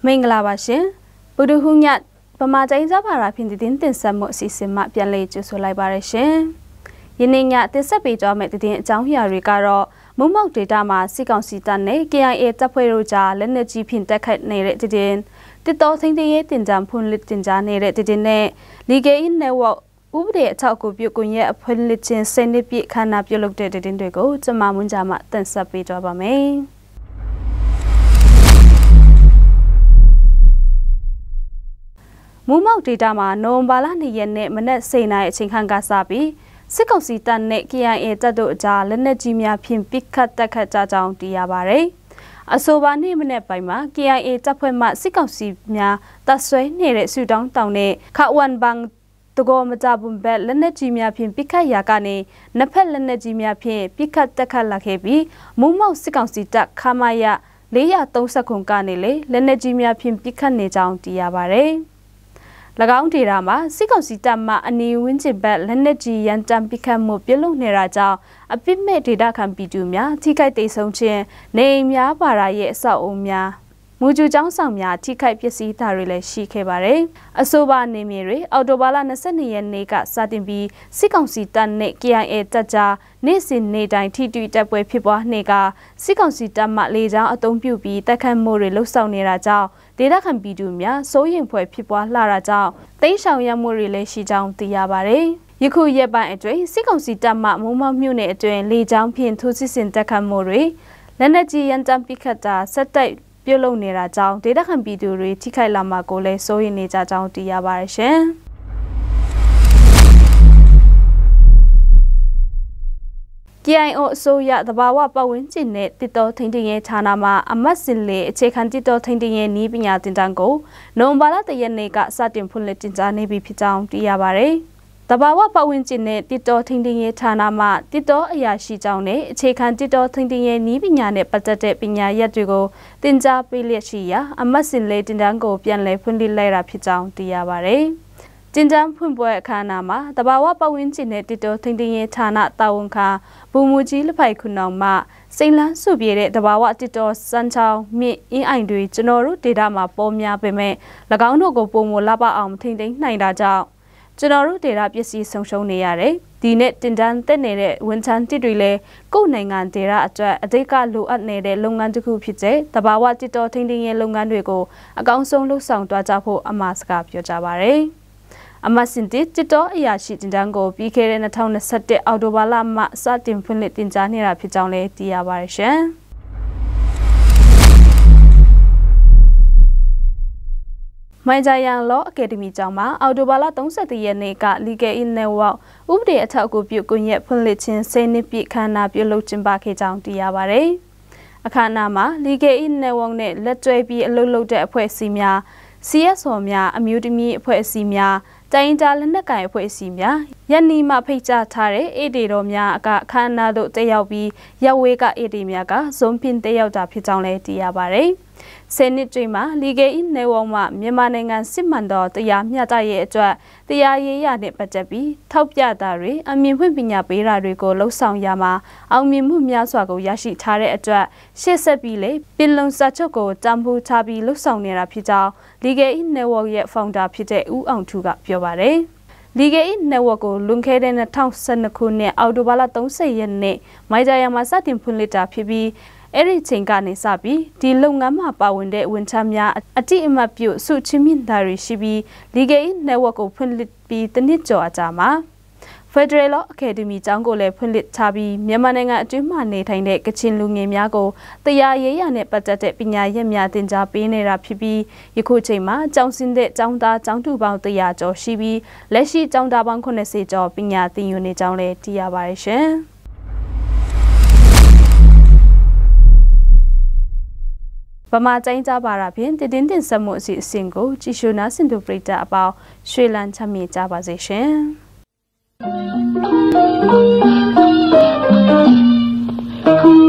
မင်္ဂလာပါရှင်ဗုဒ္ဓဟူးညပမာတိုင်းစားပါရာဖြင့်တင်ဆက်မှုအစီအစဉ်မှပြန်လည်ကြိုဆိုလိုက်ပါရရှင်ယနေ့ညတင်ဆက်ပေးကြမယ့်တင်အကြောင်းအရာတွေကတော့မုံမောက်ဒေတာမှာစစ်ကောင်စီတပ်နဲ့ KIA တပ်ဖွဲ့တို့ကြားလက်နက်ကြီးဖြင့်တိုက်ခိုက်နေတဲ့တင်တစ်တော်သိန်းတည်းရဲ့တင်ကြံဖွင့်လှစ်တင်ကြားနေတဲ့တင်နဲ့ Legal Network ဥပဒေအထောက်အကူပြုကွန်ရက်အဖွဲ့လက်ချင်းစနစ်ပြခန္ဓာပြုလုပ်တဲ့တင်တွေကိုကျွန်မမွန်းကြမှာတင်ဆက်ပေးကြပါမယ်မုံမောက်ဒေတာမှာနိုဝင်ဘာလ2ရက်နေ့မနက်10:00နာရီအချိန်ခန့်ကစပြီးစစ်ကောင်စီတပ်နဲ့ KIA တပ်တို့အကြားလက်နက်ကြီးများဖြင့်ပစ်ခတ်တိုက်ခတ်ကြကြောင်းသိရပါတယ်။အဆိုပါနေ့မနေ့ပိုင်းမှာ KIA တပ်ဖွဲ့မှစစ်ကောင်စီများတပ်ဆွဲနေတဲ့ဆူတောင်းတောင်နဲ့ခဝမ်ဘန်တကောမကြဘုံဘက်လက်နက်ကြီးများဖြင့်ပစ်ခတ်ရာကနေနှစ်ဖက်လက်နက်ကြီးများဖြင့်ပစ်ခတ်တိုက်ခတ်လာခဲ့ပြီးမုံမောက်စစ်ကောင်စီတပ်ခမာယ430ကနေလေလက်နက်ကြီးများဖြင့်ပစ်ခတ်နေကြောင်းသိရပါတယ်။၎င်းဒေတာမှာစစ်ကောင်စီတပ်မှအနီးဝန်းကျင်ဘက်လက်နက်ကြီးရန်တမ်းပစ်ခတ်မှုပြုလုပ်နေတာကြောင့်အပိမဲ့ဒေတာခံပြည်သူများထိခိုက်ဒေဆုံးခြင်းနေအိမ်များပါရာရဲ့အဆောက်အအုံများမူဂျူကျောင်းဆောင်များထိခိုက်ပျက်စီးတာတွေလည်းရှိခဲ့ပါတယ်။အဆိုပါနေမြေတွေအော်တိုဘာလ22ရက်နေ့ကစတင်ပြီးစစ်ကောင်စီတပ်နဲ့ KIA တပ်ကြားနေ့စဉ်နေ့တိုင်းထိတွေ့တိုက်ပွဲဖြစ်ပွားနေကစစ်ကောင်စီတပ်မှလေကြောင်းအုံပြုပြီးတိုက်ခတ်မှုတွေလှုပ်ဆောင်နေတာကြောင့်ဒေသခံပြည်သူများစိုးရိမ်ဖွယ်ဖြစ်ပွားလာတာကြောင့်တိတ်ဆောင်ရမှုတွေလည်းရှိကြောင်းသိရပါတယ်။ယခုရက်ပိုင်းအတွင်းစစ်ကောင်စီတပ်မှမုံမောက်မြို့နယ်အတွင်းလေကြောင်းဖြင့်ထိုးစစ်ဆင်တိုက်ခတ်မှုတွေလက်နက်ကြီးရန်တမ်းပစ်ခတ်တာဆက်တိုက်ပြုလုပ်နေတာကြောင့်ဒေသခံပြည်သူတွေထိခိုက်လာမှာကိုလည်းစိုးရိမ်နေကြကြောင်းသိရပါတယ်ရှင်။ KIO အစိုးရသဘာဝပတ်ဝန်းကျင်နဲ့တစ်တော်ထိန်းသိမ်းရေးဌာနမှအမတ်စင်လေအခြေခံတစ်တော်ထိန်းသိမ်းရေးနည်းပညာတင်တန်းကိုနိုဝင်ဘာလ1ရက်နေ့ကစတင်ဖွင့်လှစ်တင်ကြားနေပြီဖြစ်ကြောင်းသိရပါတယ်။သဘာဝပတ်ဝန်းကျင်နဲ့တစ်တော်ထိန်းသိမ်းရေးဌာနမှတစ်တော်အရာရှိကြောင်းနဲ့အခြေခံတစ်တော်ထိန်းသိမ်းရေးနည်းပညာနဲ့ပတ်သက်တဲ့ပညာရပ်တွေကိုတင်ကြားပေးလျက်ရှိရာအမတ်စင်လေတင်တန်းကိုပြန်လည်ဖွင့်လှစ်လိုက်တာဖြစ်ကြောင်းသိရပါတယ်။တင်ကြံဖွင့်ပွဲအခမ်းအနားမှာတဘာဝပတ်ဝန်းကျင်နဲ့တစ်တော်ထိန်းသိမ်းရေးဌာနတာဝန်ခံဘူမူကြီးလက်ဖိုက်ခုနောင်မှစိန်လန်းစုပြေတဲ့တဘာဝတစ်တော်စန်းချောင်းမြင့်အင်းအိုင်တွေကျွန်တော်တို့ဒေတာမှာပေါ်များပေမဲ့၎င်းတို့ကိုပုံမလပအောင်ထိန်းသိမ်းနိုင်တာကြောင့်ကျွန်တော်တို့ဒေတာပစ္စည်းဆုံးရှုံးနေရတယ်ဒီနဲ့တင်တန်းတက်နေတဲ့ဝန်ထမ်းတစ်တွေလည်းကိုယ်နိုင်ငံဒေတာအတွက်အတိတ်ကလိုအပ်နေတဲ့လုပ်ငန်းတစ်ခုဖြစ်တဲ့တဘာဝတစ်တော်ထိန်းသိမ်းရေးလုပ်ငန်းတွေကိုအကောင်းဆုံးလှုပ်ဆောင်သွားကြဖို့အမှားစကားပြောကြပါရယ်အမစင်တီတစ်တော်အရာရှိတင်တန်းကိုပြီးခဲ့တဲ့2021အောက်တိုဘာလမှစတင်ဖွင့်လှစ်တင်ကြားနေတာဖြစ်ကြောင်းလည်းသိရပါတယ်ရှင်။မိုင်ဂျာယန်လော့အကယ်ဒမီကျောင်းမှာအောက်တိုဘာလ31ရက်နေ့က Legal Network ဥပဒေအထောက်အကူပြုကွန်ရက်ဖွင့်လှစ်ခြင်းစနစ်ပြခန္ဓာပြုလုပ်ကျင်းပခဲ့ကြောင်းသိရပါတယ်။အခမ်းအနားမှာ Legal Network နဲ့လက်တွဲပြီးအလုပ်လုပ်တဲ့အဖွဲ့အစည်းများ CSO များအမျိုးသမီးအဖွဲ့အစည်းများတိုင်းကြားလက်နက်ကိုင်အဖွဲ့အစည်းများယနေ့မှဖိတ်ကြားထားတဲ့အေဒီတော်များအခမ်းအနားသို့တက်ရောက်ပြီးရပ်ဝေးကအေဒီများကဇွန်ပင်တက်ရောက်တာဖြစ်ကြောင်းလည်းသိရပါတယ်။ဆယ်နှစ်တွင်မှာ Legal Network မှမြန်မာနိုင်ငံစစ်မှန်သောတရားမျှတရေးအတွက်တရားရေးရနှင့်ပတ်သက်ပြီးထောက်ပြတာတွေအမြင်ဖွင့်ပညာပေးတာတွေကိုလှုံ့ဆော်ရမှာအောင်မြင်မှုများစွာကိုရရှိထားတဲ့အတွက်ရှေ့ဆက်ပြီးလေပြည်လုံစာချုပ်ကိုတံပိုးထားပြီးလှုံ့ဆော်နေတာဖြစ်ကြောင်း Legal Network ရဲ့ founder ဖြစ်တဲ့ဦးအောင်ထူးကပြောပါတယ်။ Legal Network ကိုလွန်ခဲ့တဲ့2012ခုနှစ်အောက်တိုဘာလ30ရက်နေ့မိုင်ဂျာယန်မှာစတင်ဖွင့်လှစ်တာဖြစ်ပြီးအဲ့ဒီချိန်ကနေစပြီးဒီလုပ်ငန်းမှာပါဝင်တဲ့ဝန်ထမ်းများအတိအမှတ်ပြုစုချင်းမြင့်တာတွေရှိပြီး Legal Network ကိုဖွင့်လှစ်ပြီးတစ်နှစ်ကျော်အကြာမှာ Federal Law Academy ကျောင်းကိုလည်းဖွင့်လှစ်ထားပြီးမြန်မာနိုင်ငံအတွင်းမှာနေထိုင်တဲ့ကချင်လူငယ်များကိုတရားရေးရနဲ့ပတ်သက်တဲ့ပညာရပ်များသင်ကြားပေးနေတာဖြစ်ပြီးယခုချိန်မှာကျောင်းဆင်းတဲ့ကျောင်းသားကျောင်းသူပေါင်း100ကျော်ရှိပြီးလက်ရှိကျောင်းသားပေါင်း80ကျော်ပညာသင်ယူနေကြောင်းလည်းသိရပါတယ်ရှင်။ဗမာတိုင်းကြပါတာဖြင့်တင်ဆက်မှုအစီအစဉ်ကိုကြည့်ရှုနာဆင်သူပရိသတ်အပေါင်းရွှေလန်းချမ်းမြေကြပါစေရှင်။